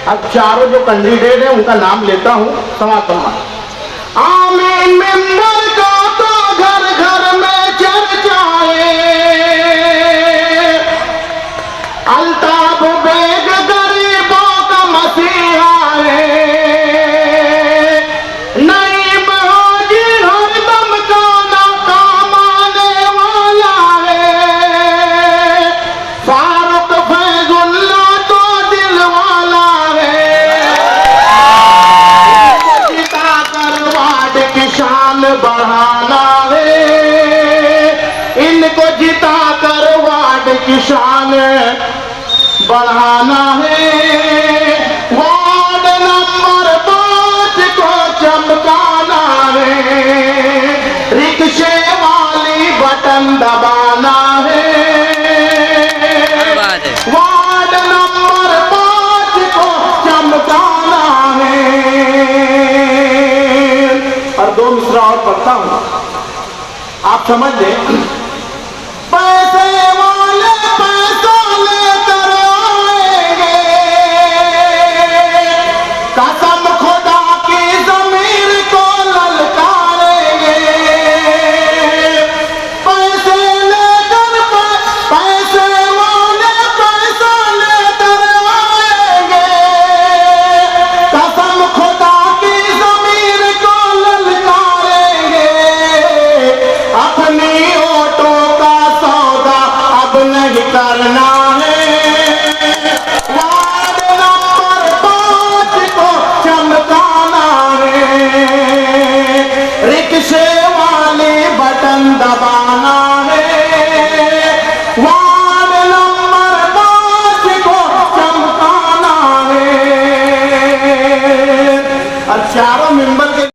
अब चारों जो कैंडिडेट है उनका नाम लेता हूँ समापन। आमीन मेंबर का तो घर घर में चर्चाए, अल्ताफ बेग गरीबों का मसीहा है, नईम हाजी हरदम का काम आने वाला है, फारूक फैजुल्ला तो दिल वाला है, जिता कर वार्ड की शान बढ़ाना है, इनको जिता कर वार्ड की शान बढ़ाना है, वार्ड नंबर 5 को चमकाना है, रिक्शे वाली बटन दबाना है, वार्ड नंबर 5 को चमकाना है। और 2 मिसरा और पढ़ता हूं, आप समझ लें। पैसे वाले पैसा लेकर आएंगे, कसम खुदा की ज़मीर को ललकारेंगे, पैसे लेकर पैसे वाले पैसा लेकर आएंगे, कसम खुदा की ज़मीर को ललकारेंगे, अपनी ऑटो का सौदा अब नहीं करना है, वार्ड नंबर 5 को चमकाना है, रिक्शे वाली बटन दबाना है, वार्ड नंबर 5 को चमकाना है। और चारों मेंबर के